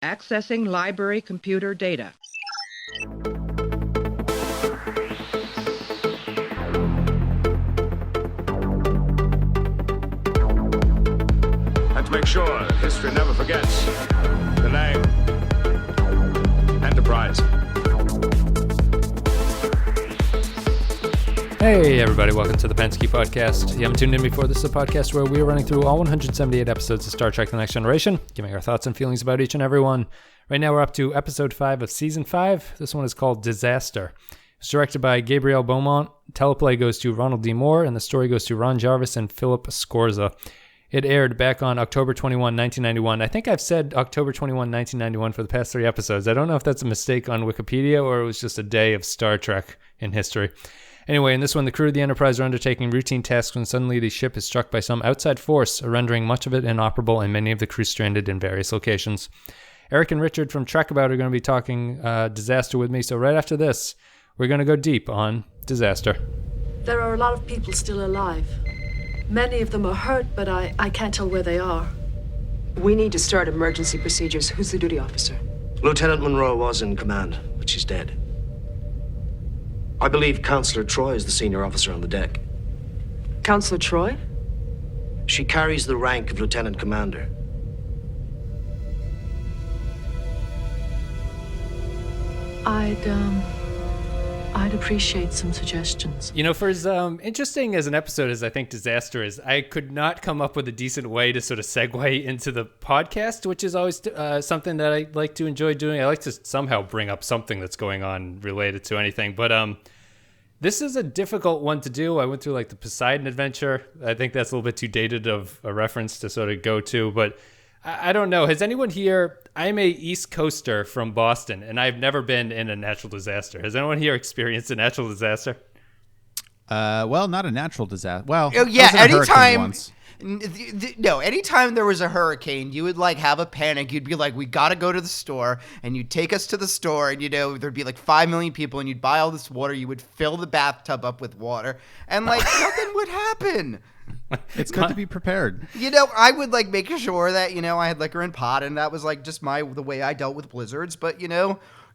Accessing library computer data. And to make sure that history never forgets the name Enterprise. Hey everybody, welcome to the Pensky Podcast. If you haven't tuned in before, this is a podcast where we are running through all 178 episodes of Star Trek The Next Generation, giving our thoughts and feelings about each and every one. Right now we're up to episode 5 of season 5. This one is called Disaster. It's directed by Gabriel Beaumont. Teleplay goes to Ronald D. Moore, and the story goes to Ron Jarvis and Philip Scorza. It aired back on October 21, 1991. I think I've said October 21, 1991 for the past 3 episodes. I don't know if that's a mistake on Wikipedia or it was just a day of Star Trek in history. Anyway, in this one, the crew of the Enterprise are undertaking routine tasks when suddenly the ship is struck by some outside force, rendering much of it inoperable and many of the crew stranded in various locations. Eric and Richard from Trekabout are going to be talking Disaster with me, so right after this, we're going to go deep on Disaster. There are a lot of people still alive. Many of them are hurt, but I can't tell where they are. We need to start emergency procedures. Who's the duty officer? Lieutenant Monroe was in command, but she's dead. I believe Counselor Troi is the senior officer on the deck. Counselor Troi? She carries the rank of lieutenant commander. I'd appreciate some suggestions. You know, for as interesting as an episode as I think Disaster is, I could not come up with a decent way to sort of segue into the podcast, which is always something that I like to enjoy doing. I like to somehow bring up something that's going on related to anything. But this is a difficult one to do. I went through like the Poseidon adventure. I think that's a little bit too dated of a reference to sort of go to, but I don't know. Has anyone here, I'm a East Coaster from Boston, and I've never been in a natural disaster. Has anyone here experienced a natural disaster? Well, not a natural disaster. Well, oh, yeah, anytime. No, anytime there was a hurricane, you would like have a panic. You'd be like, we got to go to the store, and you'd take us to the store, and there'd be like 5 million people, and you'd buy all this water. You would fill the bathtub up with water, and like nothing would happen. It's good to be prepared. I would like make sure that, I had liquor in pot, and that was like just the way I dealt with blizzards. But,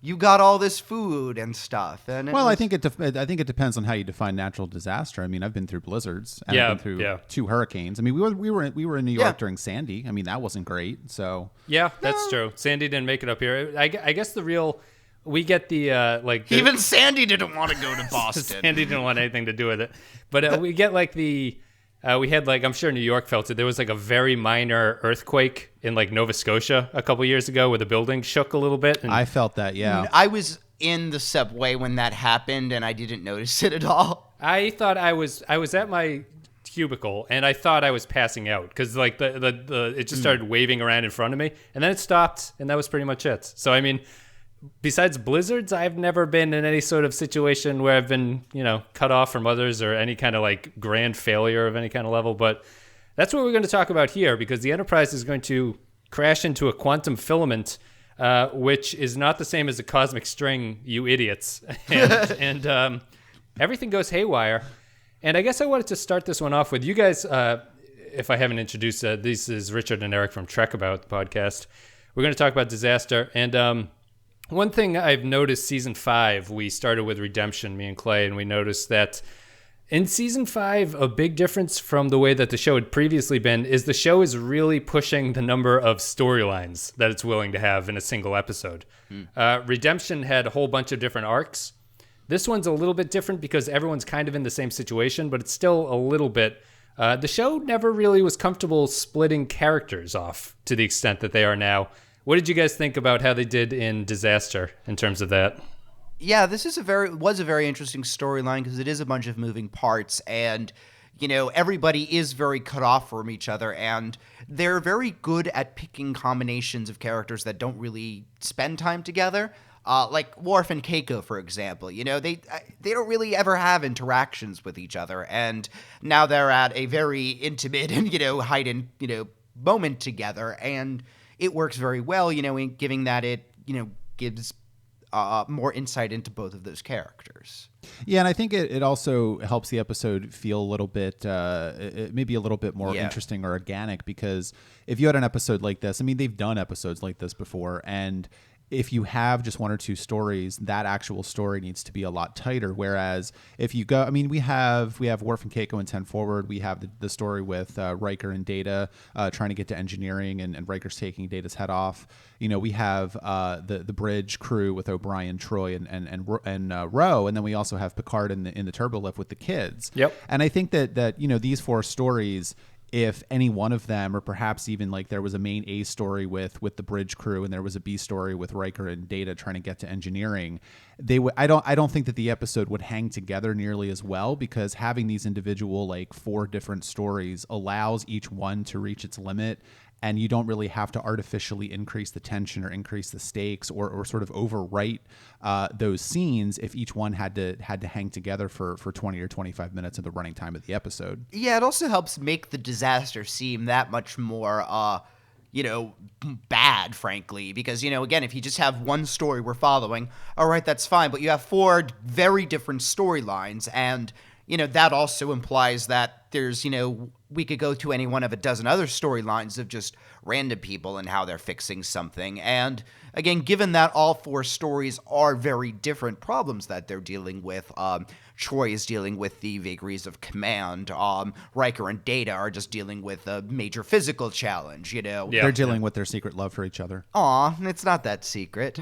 you got all this food and stuff. And I think it depends on how you define natural disaster. I mean, I've been through blizzards and I've been through 2 hurricanes. I mean, we were in New York during Sandy. I mean, that wasn't great. So yeah, that's true. Sandy didn't make it up here. I guess we get the even Sandy didn't want to go to Boston. Sandy didn't want anything to do with it. But we get like we had like, I'm sure New York felt it. There was like a very minor earthquake in like Nova Scotia a couple years ago where the building shook a little bit. And I felt that, yeah. I was in the subway when that happened and I didn't notice it at all. I thought I was at my cubicle and I thought I was passing out because like it just started waving around in front of me and then it stopped and that was pretty much it. So, I mean, besides blizzards, I've never been in any sort of situation where I've been, cut off from others or any kind of like grand failure of any kind of level. But that's what we're going to talk about here because the Enterprise is going to crash into a quantum filament, which is not the same as a cosmic string, you idiots. And everything goes haywire. And I guess I wanted to start this one off with you guys. If I haven't introduced, this is Richard and Eric from Trekabout, the podcast. We're going to talk about Disaster. And one thing I've noticed season 5, we started with Redemption, me and Clay, and we noticed that in season 5, a big difference from the way that the show had previously been is the show is really pushing the number of storylines that it's willing to have in a single episode. Redemption had a whole bunch of different arcs. This one's a little bit different because everyone's kind of in the same situation, but it's still a little bit. The show never really was comfortable splitting characters off to the extent that they are now. What did you guys think about how they did in Disaster in terms of that? Yeah, this is was a very interesting storyline because it is a bunch of moving parts and, everybody is very cut off from each other and they're very good at picking combinations of characters that don't really spend time together. Like Worf and Keiko, for example, they don't really ever have interactions with each other. And now they're at a very intimate and, heightened, moment together. And it works very well, in giving that it, gives more insight into both of those characters. Yeah, and I think it also helps the episode feel a little bit, maybe a little bit more interesting or organic, because if you had an episode like this, I mean, they've done episodes like this before, and if you have just one or two stories, that actual story needs to be a lot tighter. Whereas if you go, I mean, we have Worf and Keiko in 10 Forward. We have the story with Riker and Data trying to get to engineering, and Riker's taking Data's head off. You know, we have the bridge crew with O'Brien, Troi, and Ro, and then we also have Picard in the turbolift with the kids. Yep. And I think that you know, these four stories, if any one of them, or perhaps even like there was a main A story with the bridge crew and there was a B story with Riker and Data trying to get to engineering, I don't think that the episode would hang together nearly as well, because having these individual like four different stories allows each one to reach its limit, and you don't really have to artificially increase the tension or increase the stakes or sort of overwrite those scenes if each one had to hang together for 20 or 25 minutes of the running time of the episode. Yeah, it also helps make the disaster seem that much more, bad, frankly, because, again, if you just have one story we're following, all right, that's fine, but you have four very different storylines, and, that also implies that there's, we could go to any one of a dozen other storylines of just random people and how they're fixing something. And again, given that all four stories are very different problems that they're dealing with, Troi is dealing with the vagaries of command. Riker and Data are just dealing with a major physical challenge, Yeah. They're dealing with their secret love for each other. Aw, it's not that secret.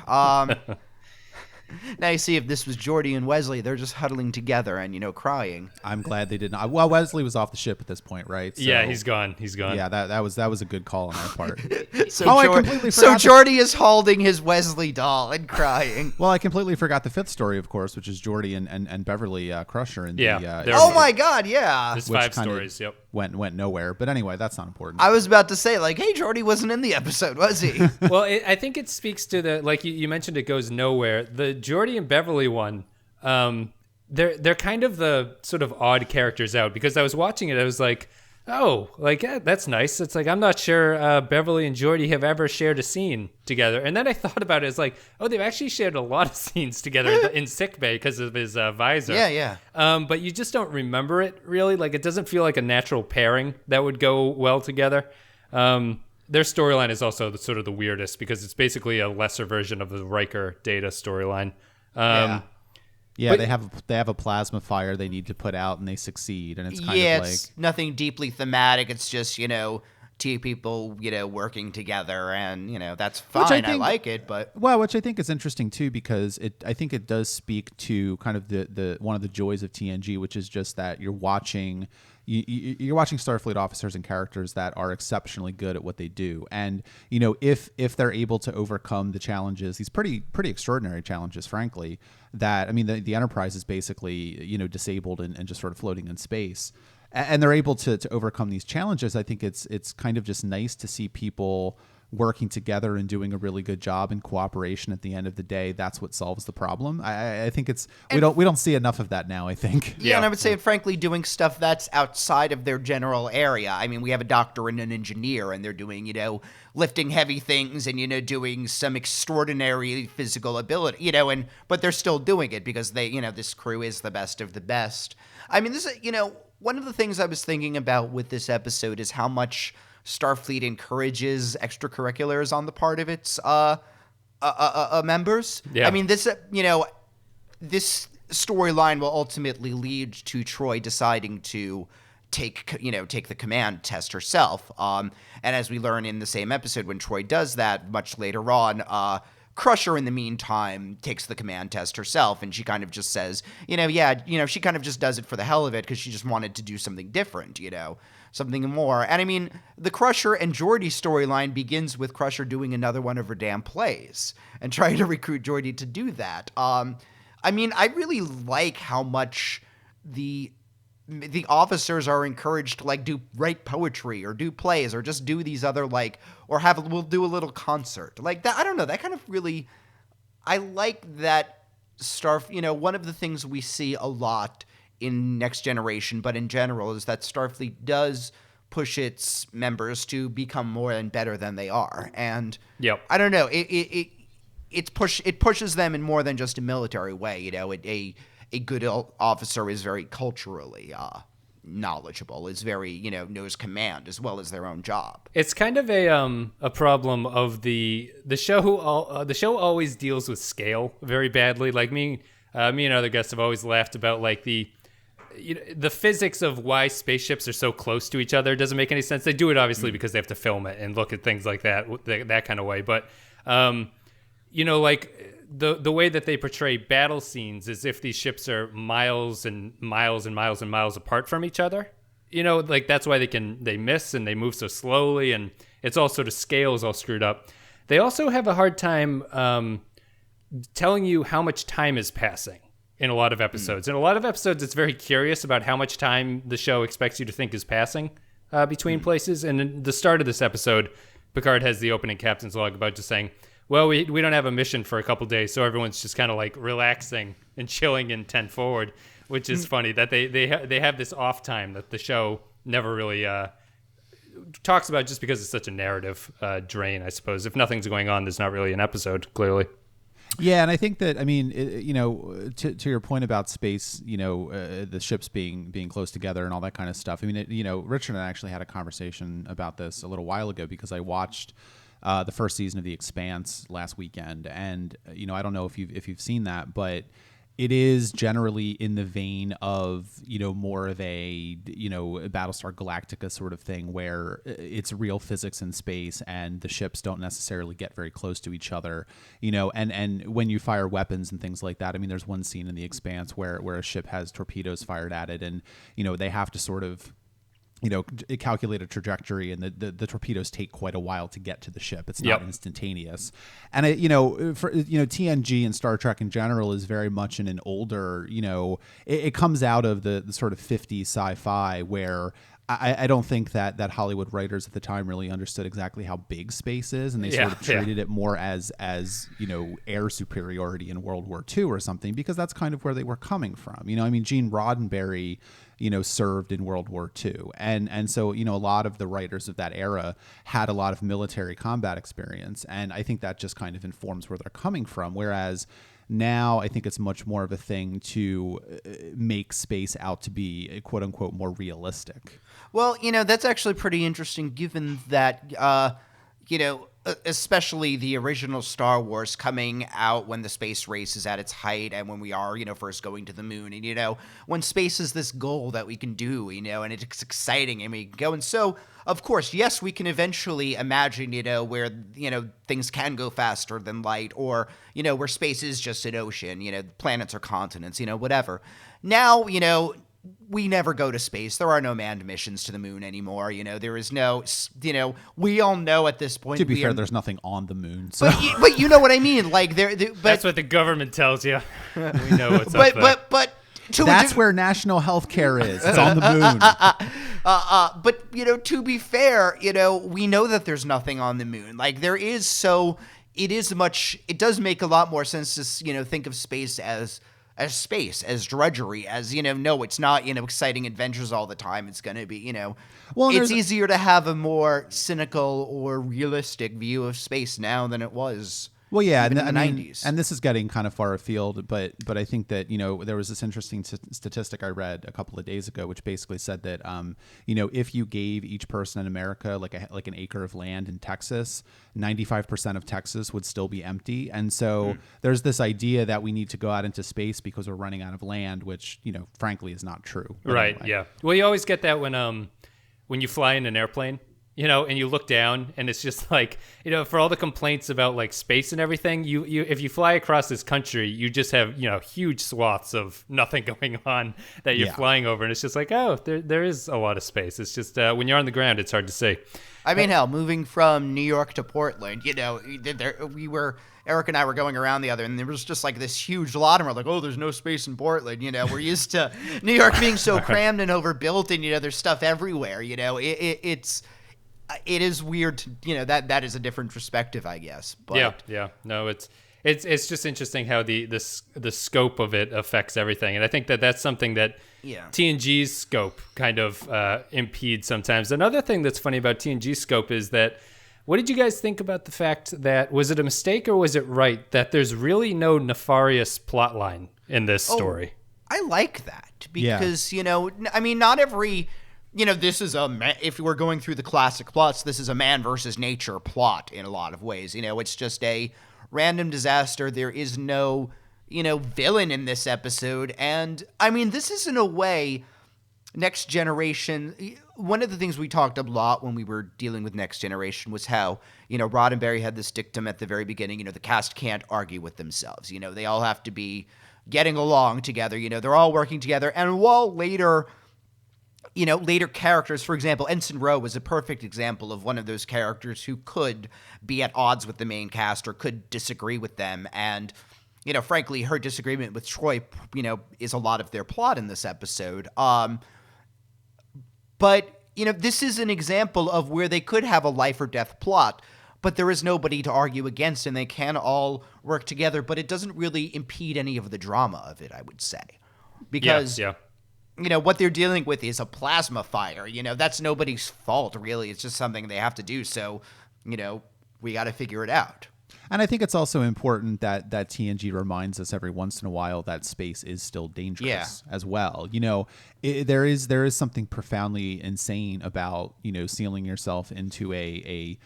Now you see, if this was Geordi and Wesley, they're just huddling together and, crying. I'm glad they did not. Well, Wesley was off the ship at this point, right? So, yeah, he's gone. Yeah, that was a good call on our part. So Geordi is holding his Wesley doll and crying. Well, I completely forgot the fifth story, of course, which is Geordi and Beverly Crusher. And oh my God, yeah. There's 5 stories, yep. Went nowhere. But anyway, that's not important. I was about to say, hey, Geordi wasn't in the episode, was he? Well, I think it speaks to the, like you mentioned, it goes nowhere. The Geordi and Beverly one, they're kind of the sort of odd characters out, because I was watching it, I was like, oh, that's nice. It's like, I'm not sure Beverly and Geordi have ever shared a scene together. And then I thought about it, it's like, oh, they've actually shared a lot of scenes together in sickbay because of his visor. Yeah. But you just don't remember it, really. Like, it doesn't feel like a natural pairing that would go well together. Their storyline is also sort of the weirdest, because it's basically a lesser version of the Riker Data storyline. Yeah, they have a plasma fire they need to put out, and they succeed, and it's kind of like, it's nothing deeply thematic. It's just two people working together, and that's fine. I like it, but which I think is interesting too, because I think it does speak to kind of the one of the joys of TNG, which is just that you're watching Starfleet officers and characters that are exceptionally good at what they do, and if they're able to overcome the challenges, these pretty extraordinary challenges, frankly, that, I mean, the Enterprise is basically disabled and just sort of floating in space, and they're able to overcome these challenges. I think it's kind of just nice to see people working together and doing a really good job in cooperation. At the end of the day, that's what solves the problem. I think we don't see enough of that now, I think. Yeah, and I would say, frankly, doing stuff that's outside of their general area. I mean, we have a doctor and an engineer, and they're doing, lifting heavy things and, doing some extraordinary physical ability, but they're still doing it because they, this crew is the best of the best. I mean, this is, one of the things I was thinking about with this episode is how much Starfleet encourages extracurriculars on the part of its members. Yeah. I mean, this storyline will ultimately lead to Troi deciding to take the command test herself. And as we learn in the same episode, when Troi does that much later on, Crusher, in the meantime, takes the command test herself, and she kind of just says, she kind of just does it for the hell of it because she just wanted to do something different, something more. And I mean, the Crusher and Geordi storyline begins with Crusher doing another one of her damn plays and trying to recruit Geordi to do that. I mean, I really like how much the officers are encouraged to write poetry or do plays or just do these other we'll do a little concert like that. I don't know, that kind of really, I like that one of the things we see a lot in Next Generation, but in general, is that Starfleet does push its members to become more and better than they are. And yep. I don't know, it pushes them in more than just a military way. A good officer is very culturally knowledgeable, is very knows command as well as their own job. It's kind of a problem of the show. The show always deals with scale very badly. Like me and other guests have always laughed about like the physics of why spaceships are so close to each other doesn't make any sense. They do it obviously because they have to film it and look at things like that kind of way. But like the way that they portray battle scenes is if these ships are miles and miles and miles and miles apart from each other. Like that's why they miss and they move so slowly, and it's all sort of scales all screwed up. They also have a hard time telling you how much time is passing in a lot of episodes. In a lot of episodes, it's very curious about how much time the show expects you to think is passing between places. And in the start of this episode, Picard has the opening captain's log about just saying, well, we don't have a mission for a couple days, so everyone's just kind of like relaxing and chilling in 10 forward, which is funny that they have this off time that the show never really talks about, just because it's such a narrative drain, I suppose. If nothing's going on, there's not really an episode, clearly. Yeah, and I think that, to your point about space, the ships being close together and all that kind of stuff. I mean, Richard and I actually had a conversation about this a little while ago, because I watched the first season of The Expanse last weekend, and I don't know if you've seen that, but it is generally in the vein of more of a Battlestar Galactica sort of thing, where it's real physics in space and the ships don't necessarily get very close to each other, and when you fire weapons and things like that. I mean, there's one scene in The Expanse where a ship has torpedoes fired at it, and they have to sort of calculate a trajectory, and the torpedoes take quite a while to get to the ship. It's not instantaneous. And TNG and Star Trek in general is very much in an older, it comes out of the sort of 50s sci-fi, where I don't think that Hollywood writers at the time really understood exactly how big space is, and they sort of treated it more as air superiority in World War II or something, because that's kind of where they were coming from. Gene Roddenberry served in World War II. And so, a lot of the writers of that era had a lot of military combat experience. And I think that just kind of informs where they're coming from. Whereas now I think it's much more of a thing to make space out to be quote unquote more realistic. Well, that's actually pretty interesting, given that, especially the original Star Wars coming out when the space race is at its height, and when we are, first going to the moon, and, when space is this goal that we can do, and it's exciting and we can go. And so, of course, yes, we can eventually imagine, where, things can go faster than light, or, where space is just an ocean, planets or continents, whatever. Now, we never go to space. There are no manned missions to the moon anymore. There is no, we all know at this point. To be fair, there's nothing on the moon. So. But you know what I mean? Like that's what the government tells you. We know what's up there. But that's where national health care is. It's on the moon. But to be fair, we know that there's nothing on the moon. Like there is, so it does make a lot more sense to think of space as space, as drudgery, as, no, it's not, exciting adventures all the time. It's going to be, well, it's easier to have a more cynical or realistic view of space now than it was. Well, yeah, in the 90s. And this is getting kind of far afield, but I think that, there was this interesting statistic I read a couple of days ago, which basically said that, if you gave each person in America like an acre of land in Texas, 95% of Texas would still be empty. And so there's this idea that we need to go out into space because we're running out of land, which, frankly is not true. But right. Anyway. Yeah. Well, you always get that when you fly in an airplane. And you look down, and it's just like, for all the complaints about like space and everything, you if you fly across this country, you just have, huge swaths of nothing going on that you're flying over. And it's just like, oh, there is a lot of space. It's just when you're on the ground, it's hard to see. I mean, hell, moving from New York to Portland, Eric and I were going around the other, and there was just like this huge lot, and we're like, oh, there's no space in Portland. We're used to New York being so crammed and overbuilt, and, there's stuff everywhere. It is weird to, that is a different perspective, I guess. But yeah. No, it's just interesting how the scope of it affects everything. And I think that's something that TNG's scope kind of impedes sometimes. Another thing that's funny about TNG's scope is that What did you guys think about the fact that, was it a mistake or was it right, that there's really no nefarious plot line in this story? I like that because, I mean, not every, this is if we're going through the classic plots, this is a man versus nature plot in a lot of ways. It's just a random disaster. There is no, villain in this episode. And I mean, this is in a way Next Generation. One of the things we talked a lot when we were dealing with Next Generation was how, Roddenberry had this dictum at the very beginning, the cast can't argue with themselves. They all have to be getting along together. They're all working together. And while later characters, for example, Ensign Ro was a perfect example of one of those characters who could be at odds with the main cast or could disagree with them. And, frankly, her disagreement with Troi, is a lot of their plot in this episode. But, this is an example of where they could have a life or death plot, but there is nobody to argue against, and they can all work together, but it doesn't really impede any of the drama of it, I would say. Because, what they're dealing with is a plasma fire. That's nobody's fault, really. It's just something they have to do, so, we got to figure it out. And I think it's also important that TNG reminds us every once in a while that space is still dangerous as well. There is something profoundly insane about, sealing yourself into a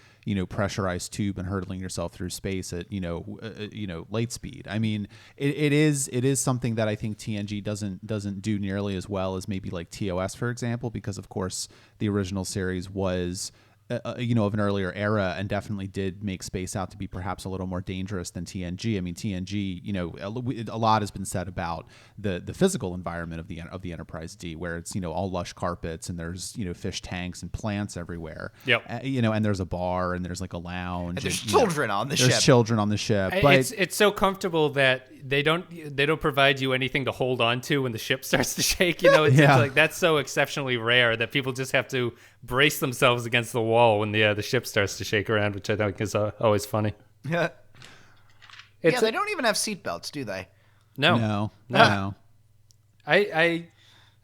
pressurized tube and hurtling yourself through space at, light speed. I mean, it is something that I think TNG doesn't do nearly as well as maybe like TOS, for example, because of course the original series was of an earlier era and definitely did make space out to be perhaps a little more dangerous than TNG. I mean, TNG, a lot has been said about the physical environment of the Enterprise D, where it's, all lush carpets and there's, fish tanks and plants everywhere. Yep. And there's a bar and there's like a lounge. And there's children on the ship. There's children on the ship. But it's so comfortable that they don't provide you anything to hold on to when the ship starts to shake. It's like that's so exceptionally rare that people just have to brace themselves against the wall when the ship starts to shake around, which I think is always funny. Yeah. They don't even have seatbelts, do they? No.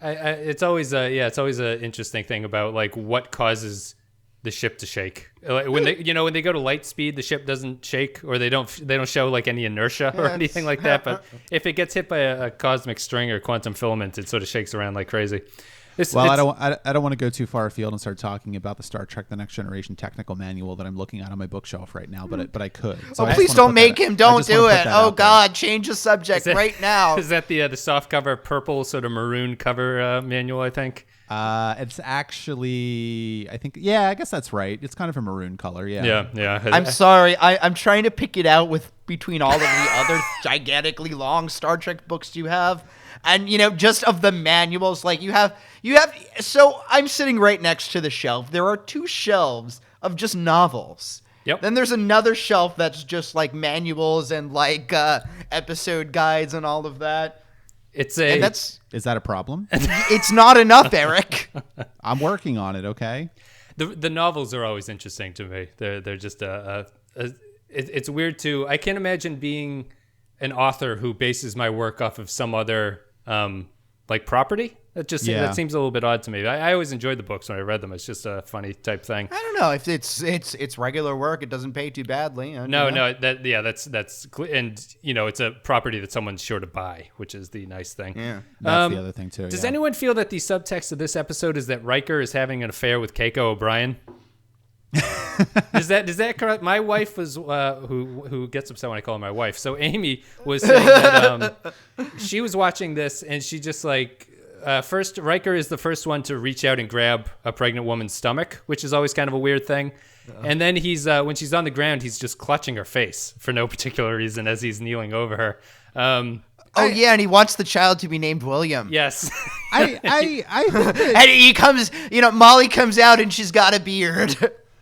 It's always an interesting thing about like what causes the ship to shake. Like when they go to light speed, the ship doesn't shake, or they don't show like any inertia or anything like that. But if it gets hit by a cosmic string or quantum filament, it sort of shakes around like crazy. I don't want to go too far afield and start talking about the Star Trek: The Next Generation technical manual that I'm looking at on my bookshelf right now, but I could. So please don't make him. Don't do it. Oh God, change the subject right now. Is that the soft cover, purple sort of maroon cover manual? I think. It's actually, I think, I guess that's right. It's kind of a maroon color. Yeah. I'm sorry. I'm trying to pick it out between all of the other gigantically long Star Trek books you have. And, just of the manuals, like you have, so I'm sitting right next to the shelf. There are 2 shelves of just novels. Yep. Then there's another shelf that's just like manuals and like episode guides and all of that. Is that a problem? It's not enough, Eric. I'm working on it. Okay. The novels are always interesting to me. They're just it's weird too. I can't imagine being an author who bases my work off of some other like property. That seems a little bit odd to me. I always enjoyed the books when I read them. It's just a funny type thing. I don't know if it's regular work. It doesn't pay too badly. That's clear. And it's a property that someone's sure to buy, which is the nice thing. Yeah, that's the other thing too. Does anyone feel that the subtext of this episode is that Riker is having an affair with Keiko O'Brien? Is that correct? My wife was who gets upset when I call her my wife. So Amy was saying that she was watching this and she just like. First, Riker is the first one to reach out and grab a pregnant woman's stomach, which is always kind of a weird thing. And then he's when she's on the ground, he's just clutching her face for no particular reason as he's kneeling over her. And he wants the child to be named William. Yes. And he comes, Molly comes out and she's got a beard.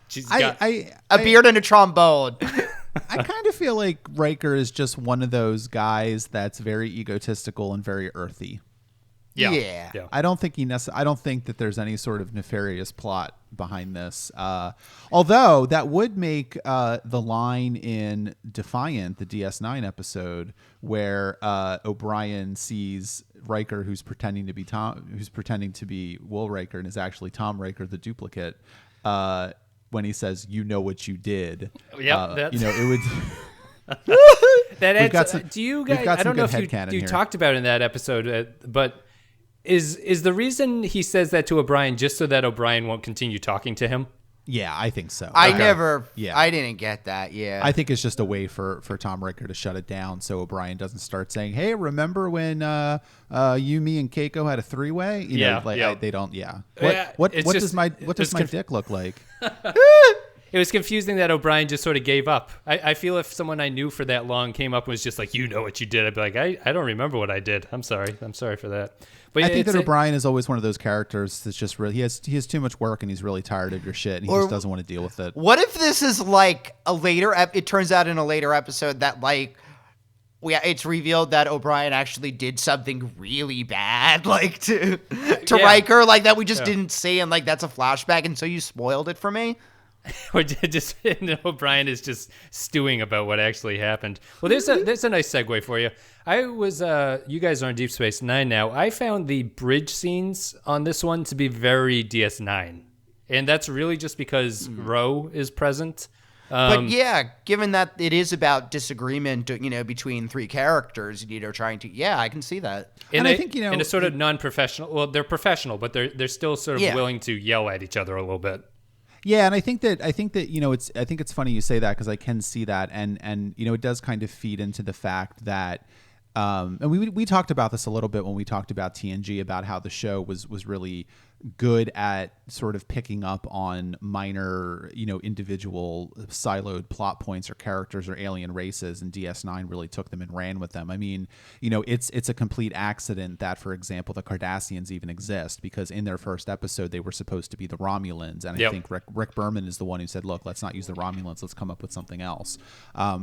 She's got a beard and a trombone. I kind of feel like Riker is just one of those guys that's very egotistical and very earthy. Yeah. I don't think that there's any sort of nefarious plot behind this. Although that would make the line in Defiant, the DS9 episode, where O'Brien sees Riker, who's pretending to be Will Riker, and is actually Tom Riker, the duplicate. when he says, "You know what you did." Yep, you know, it would. That We've got adds, some- do you we've guys? got I some don't know good if headcanon you here. talked about it in that episode, but is the reason he says that to O'Brien just so that O'Brien won't continue talking to him? Yeah, I think so. I didn't get that. Yeah. I think it's just a way for Tom Riker to shut it down so O'Brien doesn't start saying, "Hey, remember when you, me, and Keiko had a three-way?" You know, they don't. Yeah. What does my dick look like? It was confusing that O'Brien just sort of gave up. I feel if someone I knew for that long came up and was just like, "You know what you did," I'd be like, I don't remember what I did. I'm sorry for that. But I think that O'Brien is always one of those characters that's just really he has too much work and he's really tired of your shit and he just doesn't want to deal with it. What if this is like a later? It turns out in a later episode that it's revealed that O'Brien actually did something really bad, like to Riker, like that we just didn't see, and like that's a flashback, and so you spoiled it for me. Or just O'Brien is just stewing about what actually happened. Well, there's a nice segue for you. I was you guys are on Deep Space Nine now. I found the bridge scenes on this one to be very DS9, and that's really just because Ro is present. But yeah, given that it is about disagreement, between three characters, trying to, I can see that. And I think in a sort of non-professional. Well, they're professional, but they're still sort of willing to yell at each other a little bit. Yeah, and I think that I think it's funny you say that because I can see that, and it does kind of feed into the fact that, and we talked about this a little bit when we talked about TNG about how the show was really good at sort of picking up on minor, individual siloed plot points or characters or alien races, and DS9 really took them and ran with them. I mean, it's a complete accident that, for example, the Cardassians even exist, because in their first episode they were supposed to be the Romulans, and I think Rick Berman is the one who said, "Look, let's not use the Romulans, let's come up with something else."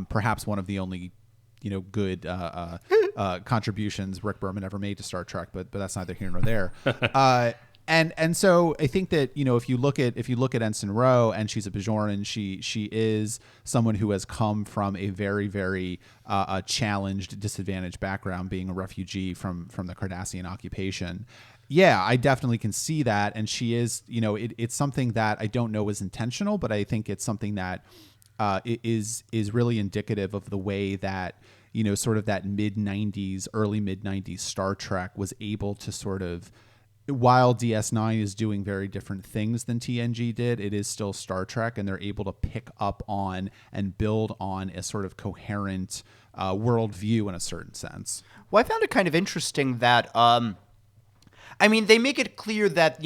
Perhaps one of the only good contributions Rick Berman ever made to Star Trek, but that's neither here nor there. And so I think that if you look at Ensign Ro, and she's a Bajoran, she is someone who has come from a very, very challenged, disadvantaged background, being a refugee from the Cardassian occupation. Yeah, I definitely can see that, and she is it's something that I don't know is intentional, but I think it's something that is really indicative of the way that sort of that early mid 90s Star Trek was able to sort of, while DS9 is doing very different things than TNG did, it is still Star Trek, and they're able to pick up on and build on a sort of coherent worldview in a certain sense. Well, I found it kind of interesting that, they make it clear that,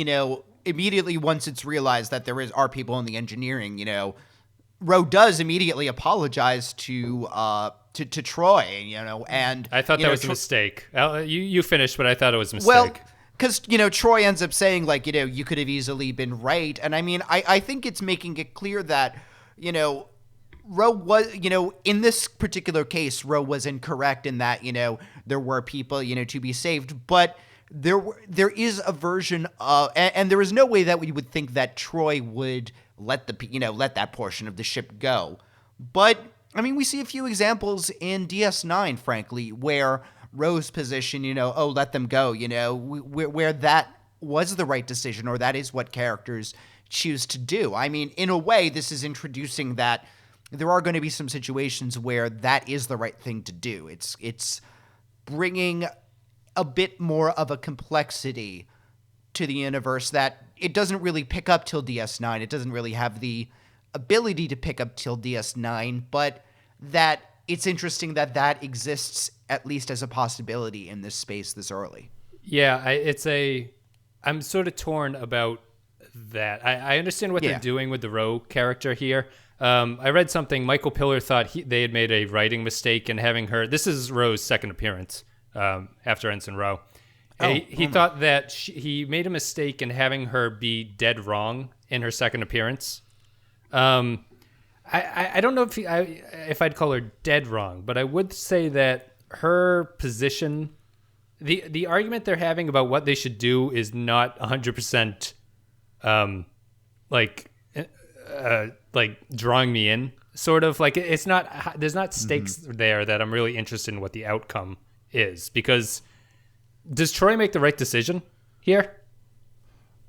immediately once it's realized that there are people in the engineering, Ro does immediately apologize to Troi, and I thought that was a mistake. You finished, but I thought it was a mistake. Well, because, Troi ends up saying, like, you could have easily been right. And I mean, I think it's making it clear that, Ro was, in this particular case, Ro was incorrect in that, there were people, to be saved. But there is a version of, and there is no way that we would think that Troi would let that portion of the ship go. But, I mean, we see a few examples in DS9, frankly, where Ro's position, let them go, where that was the right decision, or that is what characters choose to do. I mean, in a way, this is introducing that there are going to be some situations where that is the right thing to do. It's bringing a bit more of a complexity to the universe that it doesn't really pick up till DS9. It doesn't really have the ability to pick up till DS9, but that it's interesting that exists at least as a possibility in this space this early. Yeah, I'm sort of torn about that. I understand what they're doing with the Ro character here. I read something. Michael Piller thought they had made a writing mistake in having her. This is Ro's second appearance after Ensign Ro. He thought that he made a mistake in having her be dead wrong in her second appearance. I don't know if I'd call her dead wrong, but I would say that her position, the argument they're having about what they should do is not 100% like drawing me in, sort of. Like, it's not, there's not stakes there that I'm really interested in what the outcome is, because does Troi make the right decision here?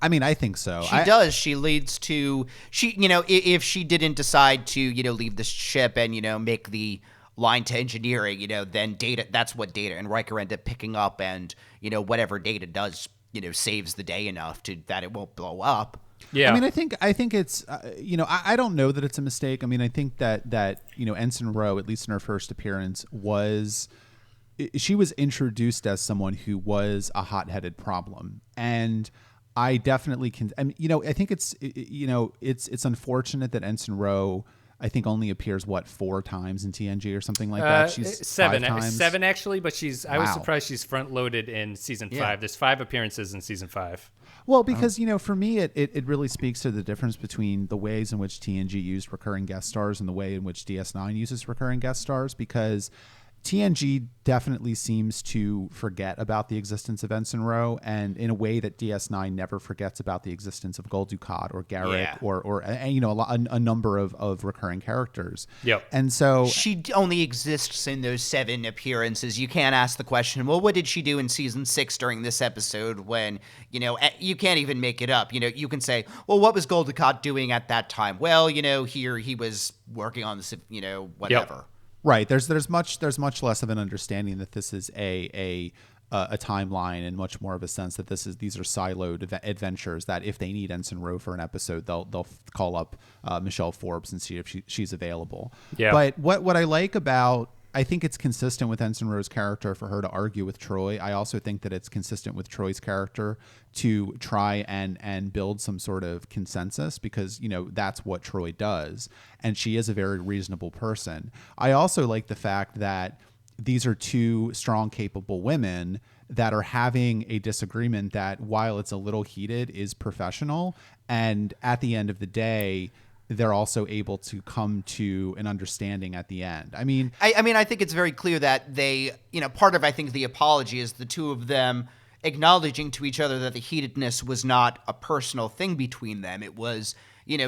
I mean, I think so. She does. She leads to if she didn't decide to leave the ship and make the line to engineering, then Data. That's what Data and Riker end up picking up, and whatever Data does, saves the day enough that it won't blow up. Yeah. I mean, I think it's I don't know that it's a mistake. I mean, I think that Ensign Ro, at least in her first appearance, she was introduced as someone who was a hot-headed problem, and I definitely can. I mean, I think it's unfortunate that Ensign Ro, I think, only appears 4 times in TNG or something like that. She's 7 times. 7 actually, but I was Wow. surprised she's front loaded in season 5. There's 5 appearances in season 5. Well, because for me, it really speaks to the difference between the ways in which TNG used recurring guest stars and the way in which DS9 uses recurring guest stars, because TNG definitely seems to forget about the existence of Ensign Ro, and in a way that DS9 never forgets about the existence of Gul Dukat or Garrick or a number of recurring characters. Yep. And so She only exists in those 7 appearances. You can't ask the question, well, what did she do in season 6 during this episode, when you can't even make it up. You can say, well, what was Gul Dukat doing at that time? Well, here he was working on this, whatever. Yep. Right. There's much less of an understanding that this is a timeline, and much more of a sense that these are siloed adventures, that if they need Ensign Ro for an episode, they'll call up Michelle Forbes and see if she's available. Yeah. But what I like about, I think it's consistent with Ensign Ro's character for her to argue with Troi. I also think that it's consistent with Troy's character to try and build some sort of consensus, because that's what Troi does, and she is a very reasonable person. I also like the fact that these are 2 strong, capable women that are having a disagreement that, while it's a little heated, is professional, and at the end of the day, they're also able to come to an understanding at the end. I mean, I think it's very clear that they, part of, I think, the apology is the 2 of them acknowledging to each other that the heatedness was not a personal thing between them. It was,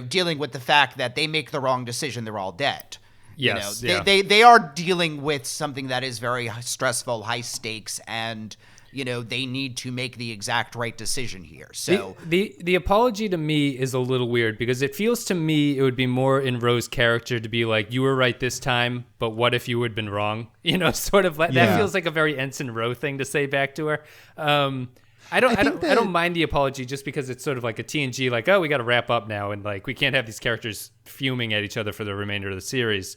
dealing with the fact that they make the wrong decision, they're all dead. Yes, they are dealing with something that is very stressful, high stakes, and they need to make the exact right decision here. So the apology to me is a little weird, because it feels to me it would be more in Ro's character to be like, you were right this time, but what if you had been wrong? Sort of like that feels like a very Ensign Ro thing to say back to her. I don't mind the apology, just because it's sort of like a TNG, like, oh, we got to wrap up now, and like we can't have these characters fuming at each other for the remainder of the series.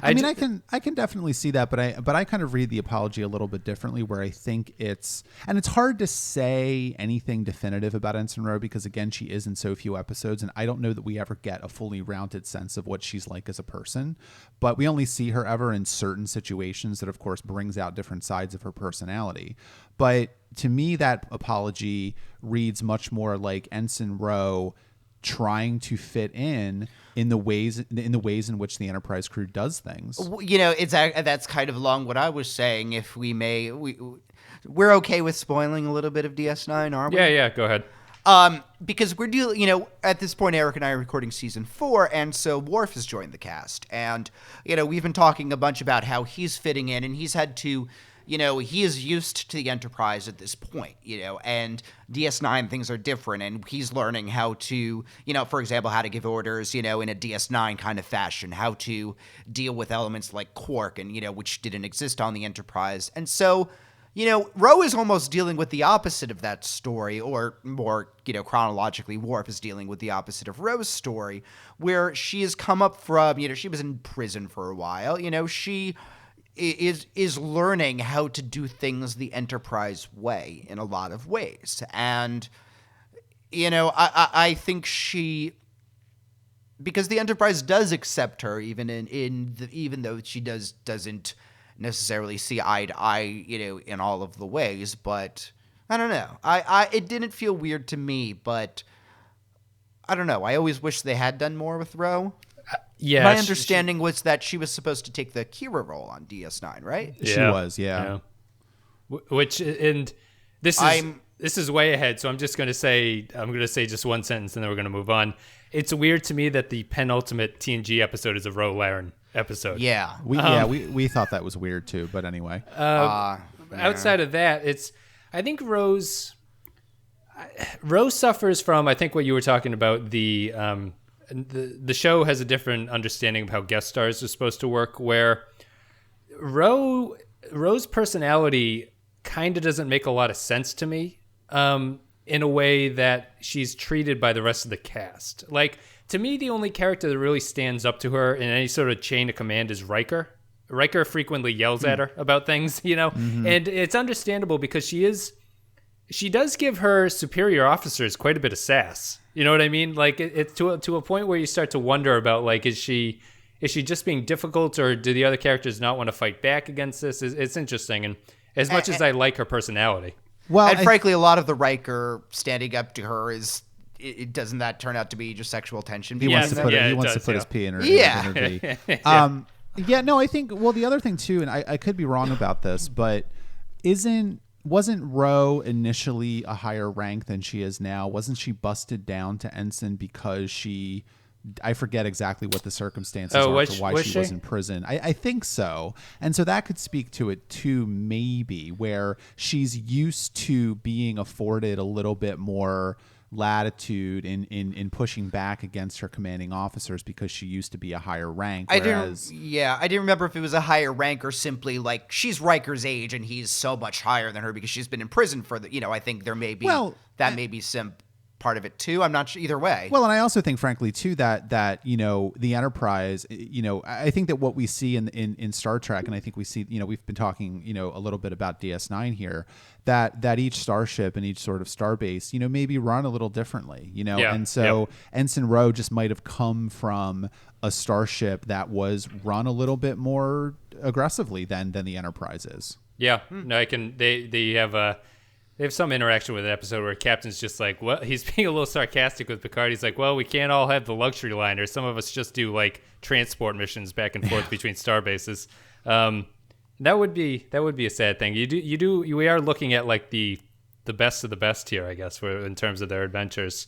I can definitely see that, but I kind of read the apology a little bit differently, where I think it's hard to say anything definitive about Ensign Ro, because again, she is in so few episodes, and I don't know that we ever get a fully rounded sense of what she's like as a person, but we only see her ever in certain situations that of course brings out different sides of her personality. But to me, that apology reads much more like Ensign Ro trying to fit in the ways in which the Enterprise crew does things. That's kind of along what I was saying. If we may, we're okay with spoiling a little bit of DS9, aren't we? Yeah, go ahead. Because we're dealing, at this point, Eric and I are recording season 4, and so Worf has joined the cast, and we've been talking a bunch about how he's fitting in, and he's had to. He is used to the Enterprise at this point, and DS9 things are different, and he's learning how to, for example, how to give orders, in a DS9 kind of fashion, how to deal with elements like quark and, which didn't exist on the Enterprise. And so, Ro is almost dealing with the opposite of that story, or more, chronologically, Worf is dealing with the opposite of Ro's story, where she has come up from, she was in prison for a while, she is learning how to do things the Enterprise way in a lot of ways. And, I think because the Enterprise does accept her, even though she doesn't necessarily see eye to eye, in all of the ways, but I don't know. It didn't feel weird to me, but I don't know. I always wish they had done more with Ro. Yeah, my understanding was that she was supposed to take the Kira role on DS9, right? She was, yeah. Which, and this is way ahead, so I'm going to say just one sentence, and then we're going to move on. It's weird to me that the penultimate TNG episode is a Ro Laren episode. Yeah, we thought that was weird too, but anyway. Outside of that, I think Ro's. Ro suffers from, I think, what you were talking about. The show has a different understanding of how guest stars are supposed to work, where Ro's personality kind of doesn't make a lot of sense to me in a way that she's treated by the rest of the cast. Like, to me, the only character that really stands up to her in any sort of chain of command is Riker. Riker frequently yells at her about things, and it's understandable because she does give her superior officers quite a bit of sass. You know what I mean? Like, it's to a point where you start to wonder about, like, is she just being difficult, or do the other characters not want to fight back against this? It's interesting, and as much as I like her personality. Well, and frankly, a lot of the Riker standing up to her doesn't that turn out to be just sexual tension? He wants to put his pee in her. Yeah. In her V. Yeah, no, I think, well, the other thing too, and I could be wrong about this, but wasn't Ro initially a higher rank than she is now? Wasn't she busted down to ensign because I forget exactly what the circumstances are for why she was in prison. I think so. And so that could speak to it too, maybe, where she's used to being afforded a little bit more latitude in pushing back against her commanding officers because she used to be a higher rank. I didn't remember if it was a higher rank or simply like she's Riker's age and he's so much higher than her because she's been in prison for I think there may be may be some part of it too. I'm not sure either way. Well, and I also think, frankly, too, that the Enterprise, I think that what we see in Star Trek, and I think we see, we've been talking, a little bit about DS9 here, that each starship and each sort of starbase, maybe run a little differently, and so Ensign Ro just might have come from a starship that was run a little bit more aggressively than the Enterprise is. Yeah, no, they have some interaction with an episode where Captain's just like, well, he's being a little sarcastic with Picard. He's like, well, we can't all have the luxury liner. Some of us just do like transport missions back and forth between star bases. That would be a sad thing. We are looking at like the best of the best here, I guess, in terms of their adventures.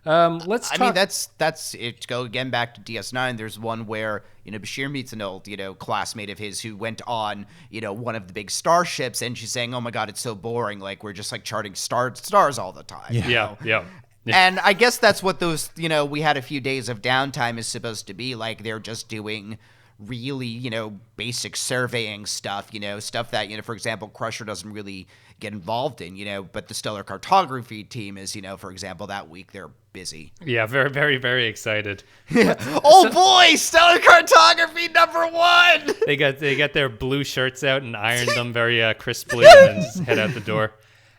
Let's talk. I mean, that's it. Go again back to DS9. There's one where Bashir meets an old classmate of his who went on one of the big starships, and she's saying, "Oh my God, it's so boring. Like we're just like charting stars all the time." Yeah. And I guess that's what those we had a few days of downtime is supposed to be like. They're just doing really basic surveying stuff. Stuff that for example, Crusher doesn't really get involved in. But the stellar cartography team is for example, that week they're busy. Yeah, very, very, very excited. Boy, stellar cartography #1. They got their blue shirts out and ironed them very crisply, and then just head out the door.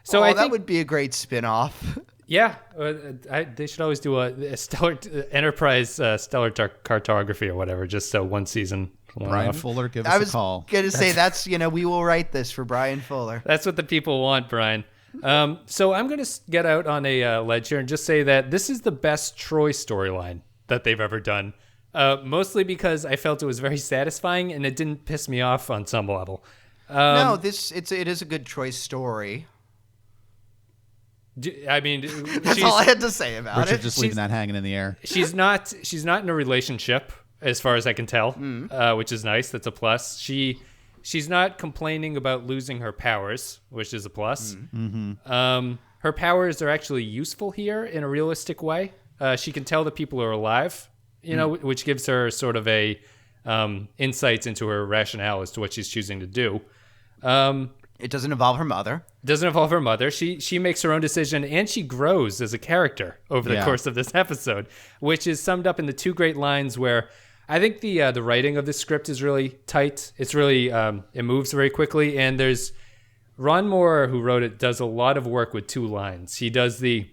So I think that would be a great spin-off. Yeah, they should always do a stellar Enterprise stellar cartography or whatever, just so one season. Brian Fuller, give us a call. I was going to say that's we will write this for Brian Fuller. That's what the people want, Brian. So I'm going to get out on a ledge here and just say that this is the best Troi storyline that they've ever done. Mostly because I felt it was very satisfying and it didn't piss me off on some level. No, it is a good Troi story. I mean, that's all I had to say about Richard just leaving that hanging in the air. She's not in a relationship, as far as I can tell, which is nice. That's a plus. She's not complaining about losing her powers, which is a plus. Her powers are actually useful here in a realistic way. She can tell that people are alive, which gives her sort of a insights into her rationale as to what she's choosing to do. It doesn't involve her mother. She makes her own decision, and she grows as a character over the course of this episode, which is summed up in the two great lines where I think the writing of the script is really tight. It's really it moves very quickly, and there's Ron Moore, who wrote it, does a lot of work with two lines. He does it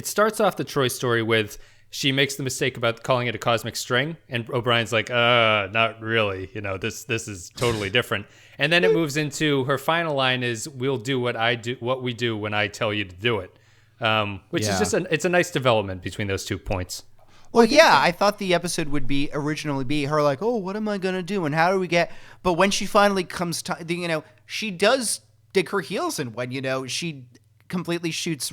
starts off the Troi story with she makes the mistake about calling it a cosmic string, and O'Brien's like, not really. This is totally different. And then it moves into her final line is, "We'll do what we do when I tell you to do it," which is just it's a nice development between those 2 points. Well, I thought the episode would originally be her like, "Oh, what am I gonna do, and how do we get?" But when she finally comes to, she does dig her heels in when she completely shoots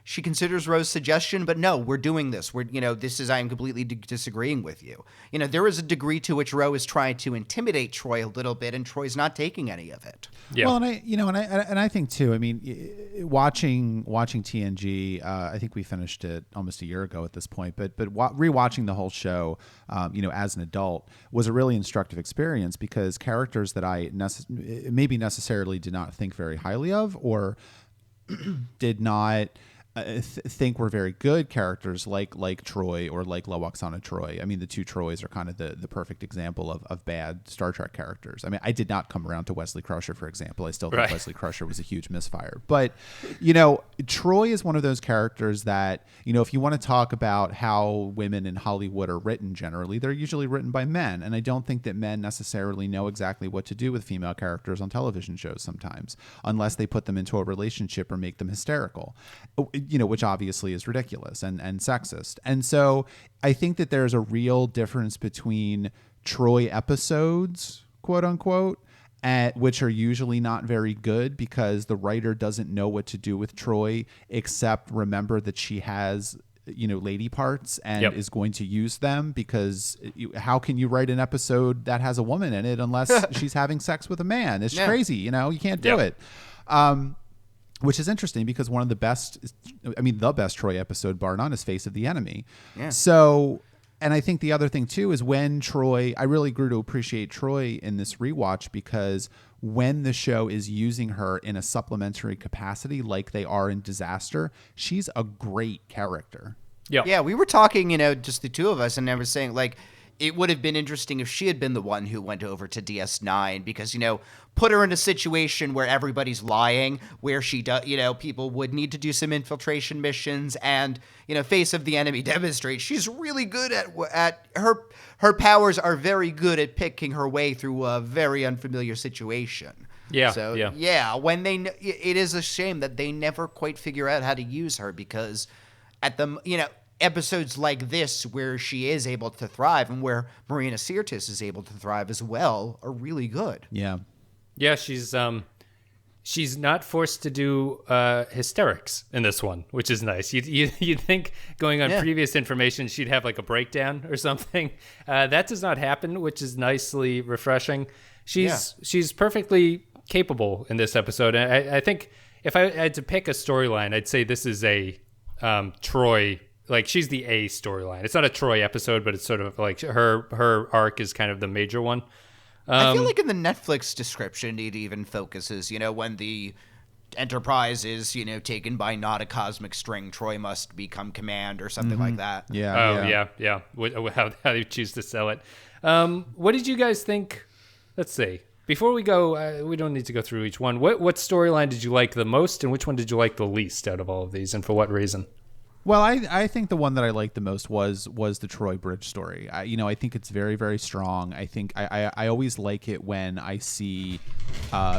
she considers Ro's suggestion, but no, we're doing this. I am completely disagreeing with you. There is a degree to which Ro is trying to intimidate Troi a little bit, and Troi's not taking any of it. Yeah. Well, and I think too. I mean, watching TNG, I think we finished it almost a year ago at this point. But rewatching the whole show, as an adult, was a really instructive experience because characters that I maybe necessarily did not think very highly of or did not think were very good characters like Troi or like Lwaxana Troi. I mean, the two Trois are kind of the perfect example of bad Star Trek characters. I mean, I did not come around to Wesley Crusher, for example. I still think Wesley Crusher was a huge misfire. But, Troi is one of those characters that, if you want to talk about how women in Hollywood are written generally, they're usually written by men. And I don't think that men necessarily know exactly what to do with female characters on television shows sometimes, unless they put them into a relationship or make them hysterical. Which obviously is ridiculous and sexist. And so I think that there's a real difference between Troi episodes, quote unquote, which are usually not very good because the writer doesn't know what to do with Troi except remember that she has lady parts and is going to use them because how can you write an episode that has a woman in it unless she's having sex with a man? It's crazy. You can't do it. Which is interesting because one of the best Troi episode, bar none, is Face of the Enemy. Yeah. So, and I think the other thing too is when Troi, I really grew to appreciate Troi in this rewatch because when the show is using her in a supplementary capacity like they are in Disaster, she's a great character. Yeah. Yeah, we were talking, just the two of us, and I was saying, it would have been interesting if she had been the one who went over to DS9 because, put her in a situation where everybody's lying, where she does, people would need to do some infiltration missions and, Face of the Enemy demonstrates she's really good at her powers are very good at picking her way through a very unfamiliar situation. Yeah. So, when it is a shame that they never quite figure out how to use her because at the, episodes like this where she is able to thrive and where Marina Sirtis is able to thrive as well are really good. Yeah. Yeah, she's not forced to do hysterics in this one, which is nice. You'd think going on previous information she'd have like a breakdown or something. That does not happen, which is nicely refreshing. She's perfectly capable in this episode. And I think if I had to pick a storyline, I'd say this is a Troi. Like she's the A storyline. It's not a Troi episode, but it's sort of like her arc is kind of the major one. I feel like in the Netflix description, it even focuses, when the Enterprise is, taken by not a cosmic string, Troi must become command or something like that. Yeah. How do you choose to sell it? What did you guys think? Let's see. Before we go, we don't need to go through each one. What storyline did you like the most, and which one did you like the least out of all of these, and for what reason? Well, I think the one that I liked the most was the Troi Bridge story. I think it's very, very strong. I think I always like it when I see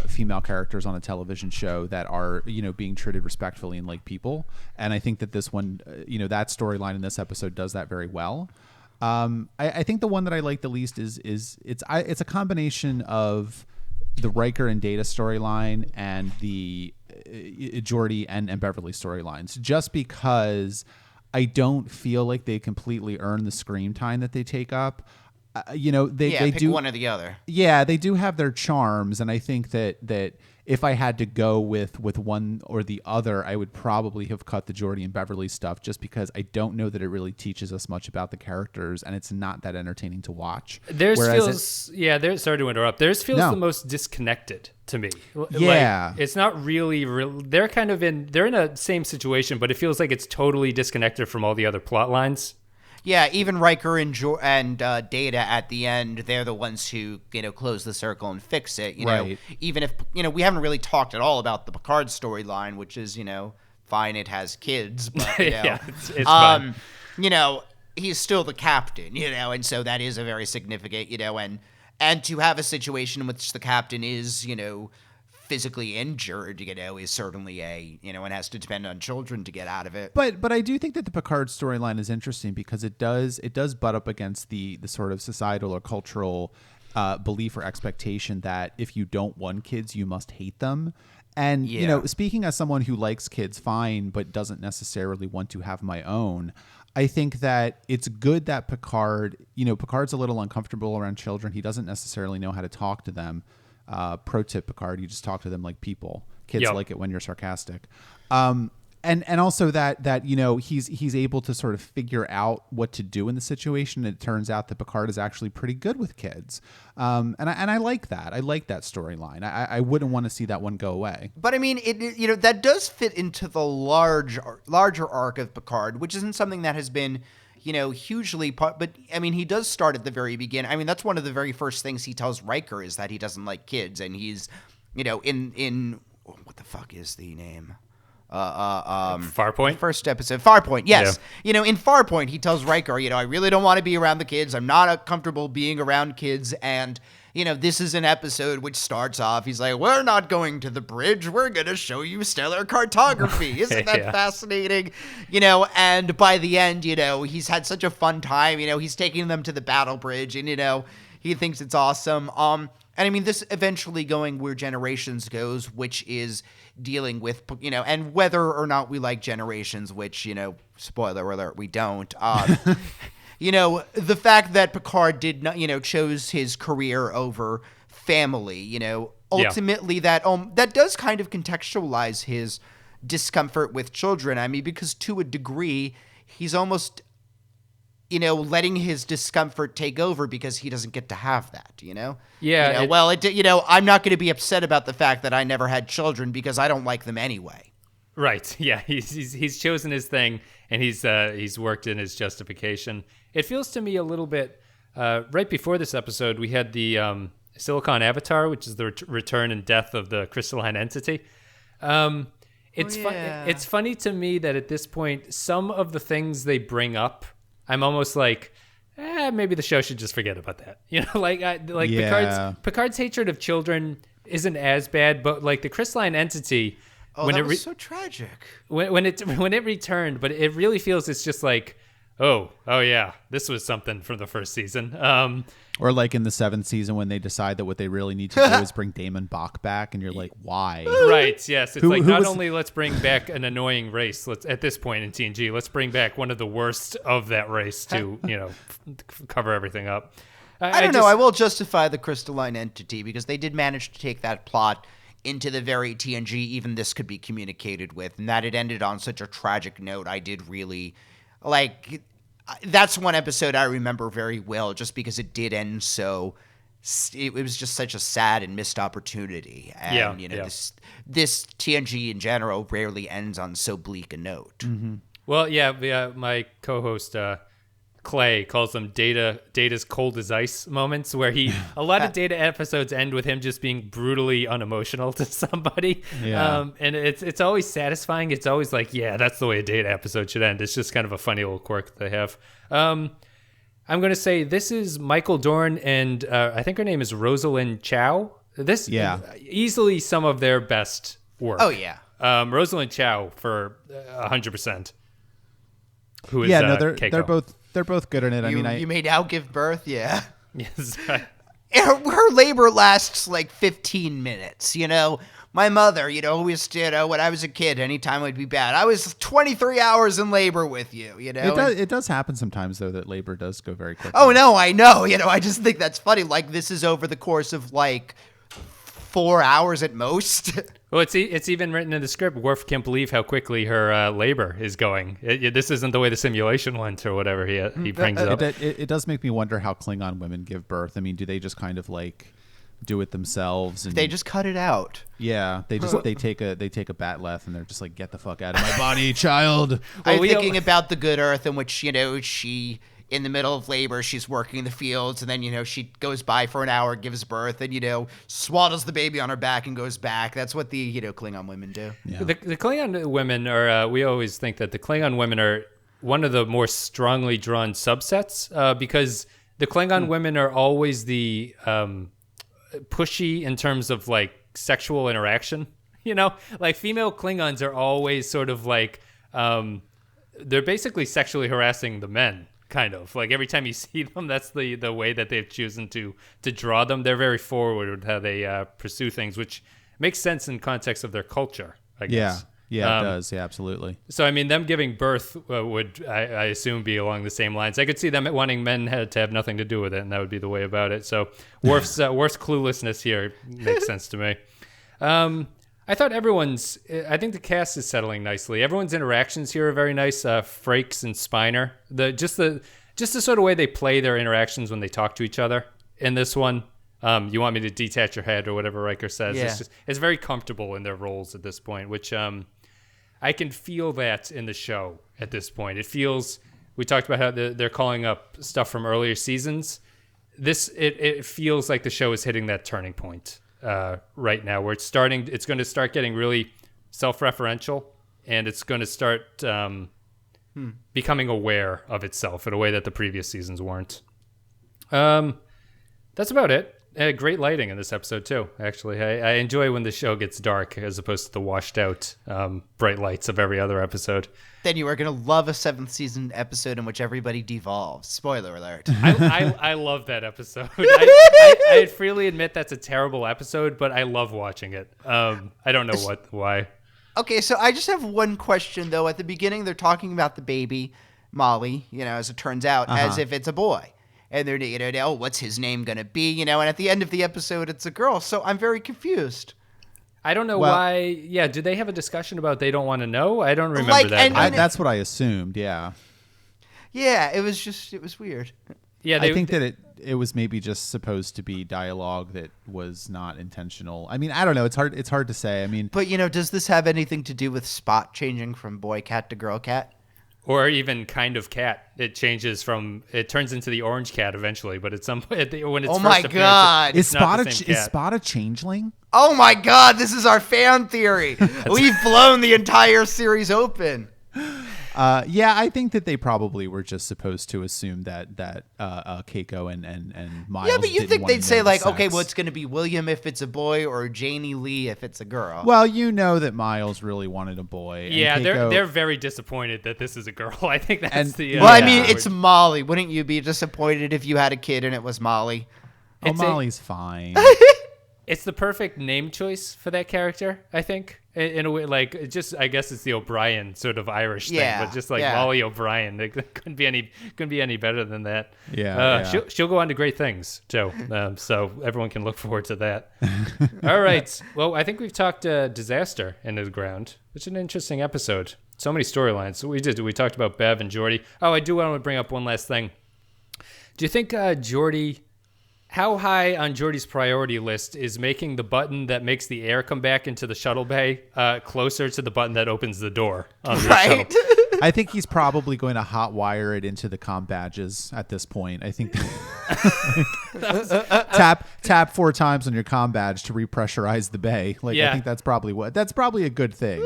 female characters on a television show that are, being treated respectfully and like people. And I think that this one, that storyline in this episode does that very well. I think the one that I like the least is it's a combination of the Riker and Data storyline and the Geordi and Beverly storylines, just because I don't feel like they completely earn the screen time that they take up. They pick do one or the other. Yeah, they do have their charms, and I think that if I had to go with one or the other, I would probably have cut the Geordi and Beverly stuff, just because I don't know that it really teaches us much about the characters, and it's not that entertaining to watch. Sorry to interrupt. Theirs feels the most disconnected to me. Yeah, it's not really real. They're in a same situation, but it feels like it's totally disconnected from all the other plot lines. Yeah, even Riker and Data at the end, they're the ones who, close the circle and fix it. Right. Even if, we haven't really talked at all about the Picard storyline, which is, fine, it has kids, but, it's fine. He's still the captain, and so that is a very significant, and to have a situation in which the captain is, physically injured, is certainly and has to depend on children to get out of it. But I do think that the Picard storyline is interesting because it does butt up against the sort of societal or cultural belief or expectation that if you don't want kids, you must hate them. And, you know, speaking as someone who likes kids fine, but doesn't necessarily want to have my own, I think that it's good that Picard's a little uncomfortable around children. He doesn't necessarily know how to talk to them. Pro tip, Picard, you just talk to them like people. Kids like it when you're sarcastic. And also that you know, he's able to sort of figure out what to do in the situation. It turns out that Picard is actually pretty good with kids, and I like that. I like that storyline. I wouldn't want to see that one go away. But I mean, that does fit into the larger arc of Picard, which isn't something that has been, hugely. But I mean, he does start at the very beginning. I mean, that's one of the very first things he tells Riker is that he doesn't like kids, and he's, in what the fuck is the name? Farpoint? First episode. Farpoint, yes. Yeah. In Farpoint, he tells Riker, I really don't want to be around the kids. I'm not comfortable being around kids. And, this is an episode which starts off, he's like, we're not going to the bridge. We're going to show you stellar cartography. Isn't that fascinating? And by the end, he's had such a fun time. He's taking them to the battle bridge and, he thinks it's awesome. And I mean, this eventually going where Generations goes, which is dealing with, and whether or not we like Generations, which, spoiler alert, we don't. The fact that Picard did not, chose his career over family, ultimately that does kind of contextualize his discomfort with children. I mean, because to a degree, he's almost, letting his discomfort take over because he doesn't get to have that, Yeah. I'm not going to be upset about the fact that I never had children because I don't like them anyway. Right. Yeah. He's chosen his thing, and he's worked in his justification. It feels to me a little bit right before this episode, we had the Silicon Avatar, which is the return and death of the crystalline entity. It's funny to me that at this point, some of the things they bring up, I'm almost like, maybe the show should just forget about that. Picard's hatred of children isn't as bad, but like the crystalline entity, that was so tragic when it returned. But it really feels it's just like, oh yeah, this was something from the first season. Or like in the 7th season when they decide that what they really need to do is bring Damon Bach back, and you're like, why? Right, yes. It's not only let's bring back an annoying race, at this point in TNG, let's bring back one of the worst of that race to, cover everything up. I don't know. I will justify the crystalline entity because they did manage to take that plot into the very TNG, even this could be communicated with, and that it ended on such a tragic note. I did really, that's one episode I remember very well just because it did end so, it was just such a sad and missed opportunity. And, this TNG in general rarely ends on so bleak a note. Mm-hmm. Well, my co-host, Clay, calls them Data's cold as ice moments, where a lot of Data episodes end with him just being brutally unemotional to somebody. And it's always satisfying. It's always like, yeah, that's the way a Data episode should end. It's just kind of a funny little quirk they have. I'm going to say this is Michael Dorn and I think her name is Rosalind Chow. This easily some of their best work. Oh yeah. Rosalind Chow for 100%. Who is Keiko. They're both good in it. You may now give birth, yeah. Yes. Her labor lasts like 15 minutes, My mother, always, when I was a kid, anytime I'd be bad, I was 23 hours in labor with you, It does happen sometimes, though, that labor does go very quickly. Oh, no, I know. I just think that's funny. Like, this is over the course of, 4 hours at most. Well, it's even written in the script. Worf can't believe how quickly her labor is going. This isn't the way the simulation went or whatever he brings up. It does make me wonder how Klingon women give birth. I mean, do they just kind of do it themselves? And they just cut it out. Yeah, they take a batleth and they're just like, get the fuck out of my body, child. I'm thinking about the Good Earth in which she. In the middle of labor, she's working in the fields, and then, she goes by for an hour, gives birth, and, swaddles the baby on her back and goes back. That's what the, Klingon women do. Yeah. The Klingon women are, we always think that the Klingon women are one of the more strongly drawn subsets because the Klingon women are always the pushy in terms of, sexual interaction. Female Klingons are always sort of they're basically sexually harassing the men. kind of. Like every time you see them, that's the way that they've chosen to draw them. They're very forward with how they pursue things, which makes sense in context of their culture, I guess. Yeah, it does. Yeah, absolutely. So, I mean, them giving birth would, I assume, be along the same lines. I could see them wanting men to have nothing to do with it, and that would be the way about it. So, Worf's cluelessness here makes sense to me. I thought I think the cast is settling nicely. Everyone's interactions here are very nice. Frakes and Spiner. Just the sort of way they play their interactions when they talk to each other in this one. You want me to detach your head or whatever Riker says. Yeah. It's very comfortable in their roles at this point, which I can feel that in the show at this point. It feels, we talked about how they're calling up stuff from earlier seasons. It feels like the show is hitting that turning point right now, where it's going to start getting really self-referential, and it's going to start becoming aware of itself in a way that the previous seasons weren't. That's about it. Great lighting in this episode too. Actually, I enjoy when the show gets dark as opposed to the washed out bright lights of every other episode. Then you are going to love a 7th season episode in which everybody devolves. Spoiler alert. I love that episode. I freely admit that's a terrible episode, but I love watching it. I don't know why. Okay, so I just have one question though. At the beginning, they're talking about the baby, Molly, as it turns out, as if it's a boy. And they're, what's his name going to be? And at the end of the episode, it's a girl. So I'm very confused. I don't know why. Yeah, did they have a discussion about they don't want to know? I don't remember that. That's what I assumed, yeah. Yeah, it was weird. Yeah, I think that it was maybe just supposed to be dialogue that was not intentional. I mean, I don't know. It's hard to say. I mean, but does this have anything to do with Spot changing from boy cat to girl cat? Or even kind of cat. It turns into the orange cat eventually, but at some point when it's oh my god, is Spot a changeling? Oh my god, this is our fan theory. We've blown the entire series open. Yeah, I think that they probably were just supposed to assume that Keiko and Miles. Yeah, but you think they'd say like, okay, well, it's going to be William if it's a boy, or Janie Lee if it's a girl. Well, that Miles really wanted a boy. Yeah, and Keiko, they're very disappointed that this is a girl. I think that's the. Well, I mean, it's Molly. Wouldn't you be disappointed if you had a kid and it was Molly? Molly's fine. It's the perfect name choice for that character, I think. In a way, like, I guess it's the O'Brien sort of Irish thing, but just like Molly O'Brien, it couldn't be any better than that. Yeah, She'll go on to great things, Joe. So everyone can look forward to that. All right. Well, I think we've talked disaster into the ground, which is an interesting episode. So many storylines. So we talked about Bev and Geordi. Oh, I do want to bring up one last thing. Do you think Geordi? How high on Geordi's priority list is making the button that makes the air come back into the shuttle bay closer to the button that opens the door on the shuttle? I think he's probably going to hotwire it into the comm badges at this point. I think tap 4 times on your comm badge to repressurize the bay. I think that's probably a good thing.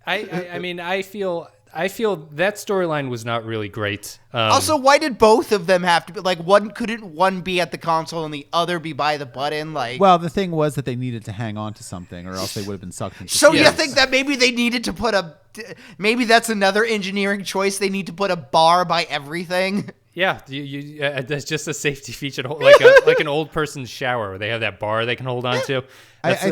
I mean, I feel that storyline was not really great. Also, why did both of them have to be couldn't one be at the console and the other be by the button? Well, the thing was that they needed to hang on to something, or else they would have been sucked into. So you think that maybe they needed to put maybe that's another engineering choice. They need to put a bar by everything. Yeah, that's just a safety feature, like an old person's shower where they have that bar they can hold on to. I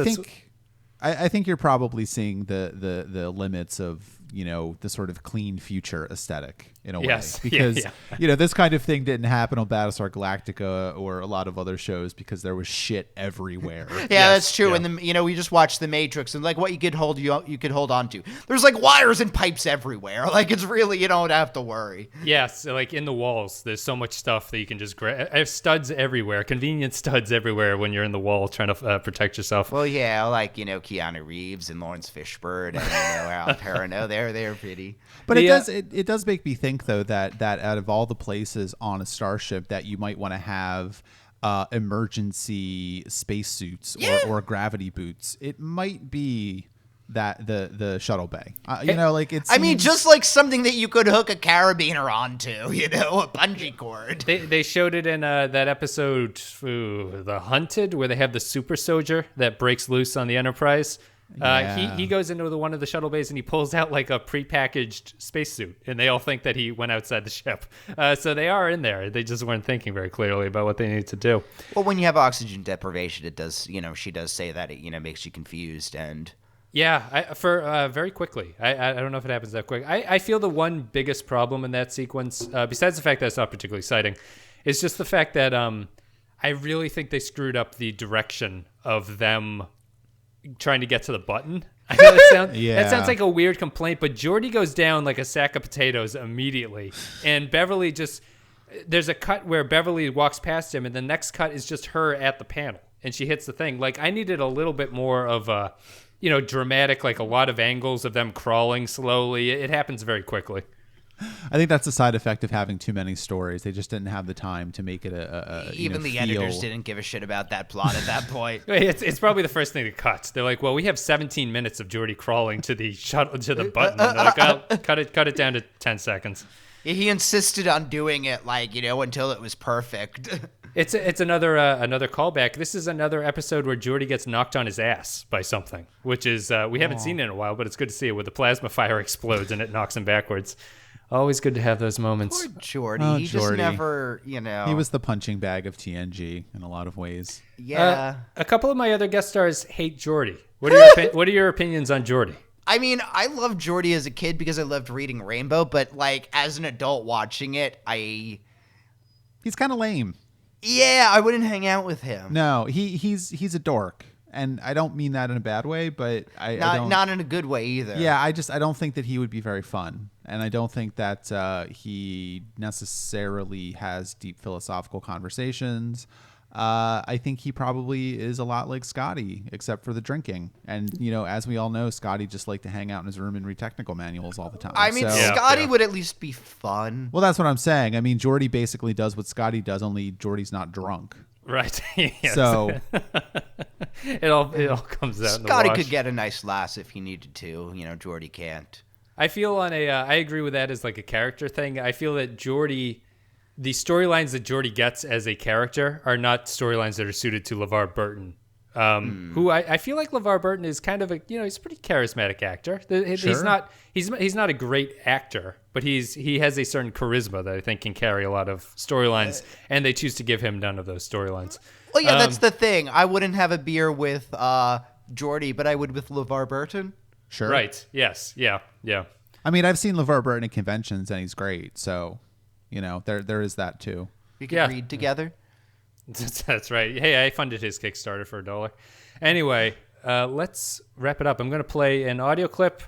think you're probably seeing the limits of the sort of clean future aesthetic in a way, because this kind of thing didn't happen on Battlestar Galactica or a lot of other shows because there was shit everywhere. That's true. And we just watched The Matrix, and what you could hold on to. There's wires and pipes everywhere. It's really, you don't have to worry. Yes, in the walls, there's so much stuff that you can just grab. I have studs everywhere, convenient studs everywhere when you're in the wall trying to protect yourself. Well, yeah, Keanu Reeves and Lawrence Fishburne and Al Perrineau. They're pretty. But it does make me think though that out of all the places on a starship that you might want to have emergency spacesuits or gravity boots, it might be that the shuttle bay. It's. I mean, just like something that you could hook a carabiner onto, a bungee cord. They showed it in that episode, The Hunted, where they have the super soldier that breaks loose on the Enterprise. He goes into one of the shuttle bays and he pulls out like a prepackaged spacesuit, and they all think that he went outside the ship. So they are in there. They just weren't thinking very clearly about what they need to do. Well, when you have oxygen deprivation, it does, she does say that it, makes you confused. And yeah, very quickly. I don't know if it happens that quick. I feel the one biggest problem in that sequence, besides the fact that it's not particularly exciting, is just the fact that I really think they screwed up the direction of them trying to get to the button. I know that sounds like a weird complaint, but Geordi goes down like a sack of potatoes immediately, and Beverly there's a cut where Beverly walks past him, and the next cut is just her at the panel, and she hits the thing. Like, I needed a little bit more of a, dramatic, like a lot of angles of them crawling slowly. It happens very quickly. I think that's a side effect of having too many stories. They just didn't have the time to make it even the editors didn't give a shit about that plot at that point. It's probably the first thing to cut. They're like, well, we have 17 minutes of Geordi crawling to the shuttle to the button. And they're like, oh, cut it down to 10 seconds. He insisted on doing it until it was perfect. It's another callback. This is another episode where Geordi gets knocked on his ass by something, which is we haven't seen it in a while, but it's good to see it where the plasma fire explodes and it knocks him backwards. Always good to have those moments. Poor Geordi. He just never, He was the punching bag of TNG in a lot of ways. Yeah. A couple of my other guest stars hate Geordi. What are your opinions on Geordi? I mean, I loved Geordi as a kid because I loved reading Rainbow, but as an adult watching it, he's kind of lame. Yeah, I wouldn't hang out with him. No, he's a dork. And I don't mean that in a bad way, but not in a good way either. Yeah, I don't think that he would be very fun, and I don't think that he necessarily has deep philosophical conversations. I think he probably is a lot like Scotty, except for the drinking. And as we all know, Scotty just liked to hang out in his room and read technical manuals all the time. I mean, Scotty would at least be fun. Well, that's what I'm saying. I mean, Geordi basically does what Scotty does, only Geordi's not drunk. Right. Yes. So it all comes out. Scotty in the wash. could get a nice lass if he needed to. Geordi can't. I feel I agree with that as like a character thing. I feel that Geordi, the storylines that Geordi gets as a character are not storylines that are suited to LeVar Burton. Who I feel like LeVar Burton is kind of he's a pretty charismatic actor. Sure. He's not a great actor, but he has a certain charisma that I think can carry a lot of storylines, and they choose to give him none of those storylines. Well, yeah, that's the thing. I wouldn't have a beer with Geordi, but I would with LeVar Burton. Sure. Right. Yes. Yeah. I mean, I've seen LeVar Burton at conventions, and he's great. So, there is that too. We could read together. That's right. Hey, I funded his Kickstarter for $1. Anyway, let's wrap it up. I'm going to play an audio clip.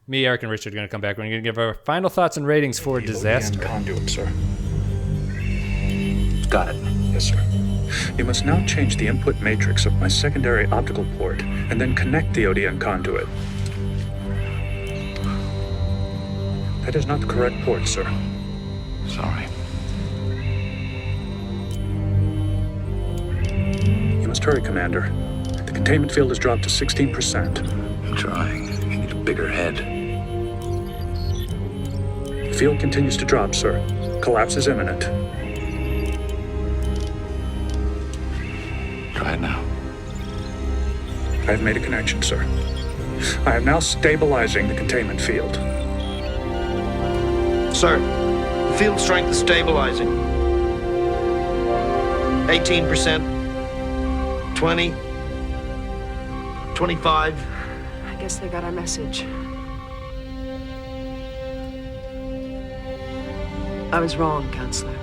Me, Eric, and Richard are going to come back. We're going to give our final thoughts and ratings for Disaster. Conduit, sir. Got it. Yes, sir. You must now change the input matrix of my secondary optical port and then connect the ODN conduit. That is not the correct port, sir. Sorry. You must hurry, Commander. The containment field has dropped to 16%. I'm trying. You need a bigger head. The field continues to drop, sir. Collapse is imminent. Try it now. I have made a connection, sir. I am now stabilizing the containment field. Sir, the field strength is stabilizing. 18%. 20, 25. I guess they got our message. I was wrong, Counselor.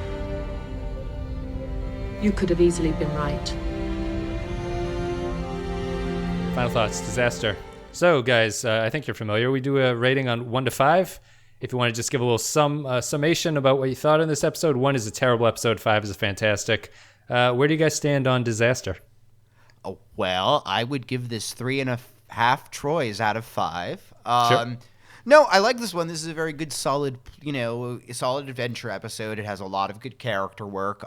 You could have easily been right. Final thoughts, Disaster. So, guys, I think you're familiar. We do a rating on 1 to 5. If you want to just give a little summation about what you thought in this episode, 1 is a terrible episode, 5 is a fantastic. Where do you guys stand on Disaster? Oh, well, I would give this 3.5 Troys out of 5. Sure. No, I like this one. This is a very good, solid, solid adventure episode. It has a lot of good character work.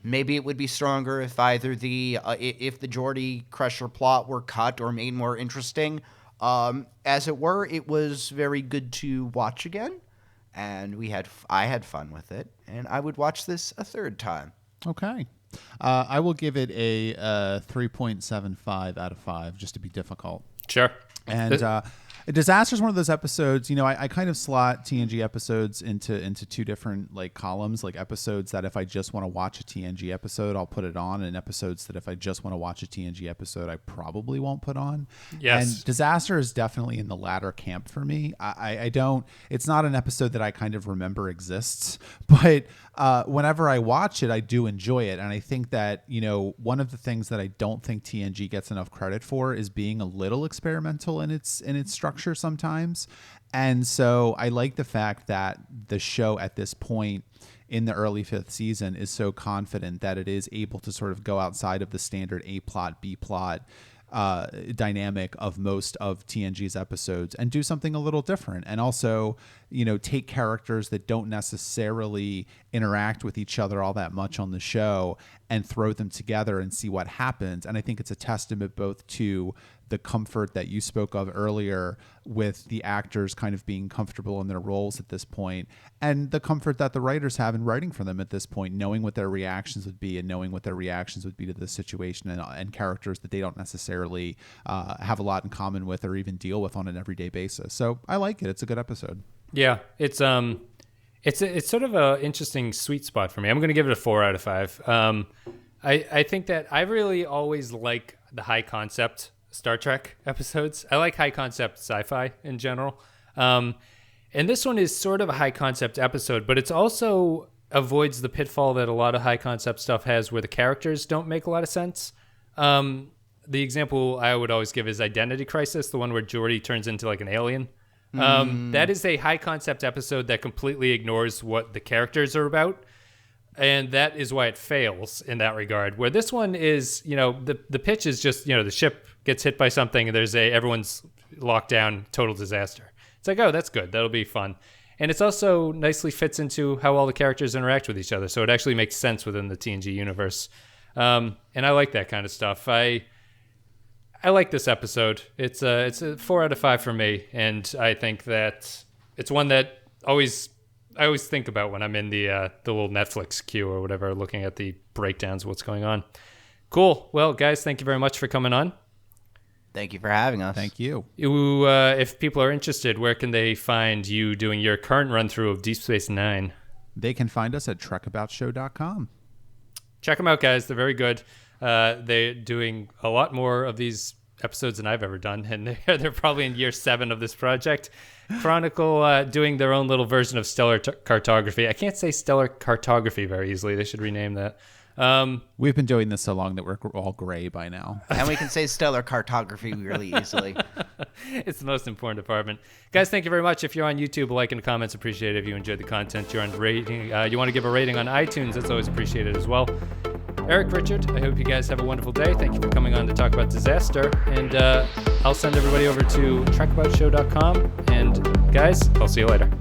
Maybe it would be stronger if either if the Geordi Crusher plot were cut or made more interesting. As it were, it was very good to watch again, and I had fun with it, and I would watch this a third time. Okay. I will give it a 3.75 out of 5, just to be difficult. Sure. And Disaster is one of those episodes, I kind of slot TNG episodes into two different like columns, like episodes that if I just want to watch a TNG episode, I'll put it on, and episodes that if I just want to watch a TNG episode, I probably won't put on. Yes. And Disaster is definitely in the latter camp for me. I don't, it's not an episode that I kind of remember exists, but whenever I watch it, I do enjoy it. And I think that, one of the things that I don't think TNG gets enough credit for is being a little experimental in its structure sometimes. And so I like the fact that the show at this point in the early 5th season is so confident that it is able to sort of go outside of the standard A plot, B plot dynamic of most of TNG's episodes and do something a little different, and also take characters that don't necessarily interact with each other all that much on the show and throw them together and see what happens. And I think it's a testament both to the comfort that you spoke of earlier with the actors kind of being comfortable in their roles at this point, and the comfort that the writers have in writing for them at this point, knowing what their reactions would be and knowing what their reactions would be to the situation and characters that they don't necessarily have a lot in common with or even deal with on an everyday basis. So I like it. It's a good episode. Yeah, it's sort of a interesting sweet spot for me. I'm going to give it a 4 out of 5. I think that I really always like the high concept Star Trek episodes. I like high concept sci-fi in general. And this one is sort of a high concept episode, but it's also avoids the pitfall that a lot of high concept stuff has where the characters don't make a lot of sense. The example I would always give is Identity Crisis, the one where Geordi turns into like an alien. That is a high concept episode that completely ignores what the characters are about. And that is why it fails in that regard. Where this one is, the pitch is just, the ship gets hit by something and everyone's locked down, total disaster. It's like, oh, that's good. That'll be fun. And it's also nicely fits into how all the characters interact with each other. So it actually makes sense within the TNG universe. And I like that kind of stuff. I like this episode. It's a 4 out of 5 for me. And I think that it's one that I always think about when I'm in the little Netflix queue or whatever, looking at the breakdowns of what's going on. Cool. Well, guys, thank you very much for coming on. Thank you for having us. Thank you. If people are interested, where can they find you doing your current run-through of Deep Space Nine? They can find us at trekaboutshow.com. Check them out, guys. They're very good. They're doing a lot more of these episodes than I've ever done, and they're probably in year 7 of this project. Chronicle doing their own little version of stellar cartography. I can't say stellar cartography very easily. They should rename that. We've been doing this so long that we're all gray by now. And we can say stellar cartography really easily. It's the most important department. Guys, thank you very much. If you're on YouTube, like and comments appreciated. If you enjoyed the content, you're on rating. You want to give a rating on iTunes, that's always appreciated as well. Eric, Richard, I hope you guys have a wonderful day. Thank you for coming on to talk about Disaster. And I'll send everybody over to trekaboutshow.com. And guys, I'll see you later.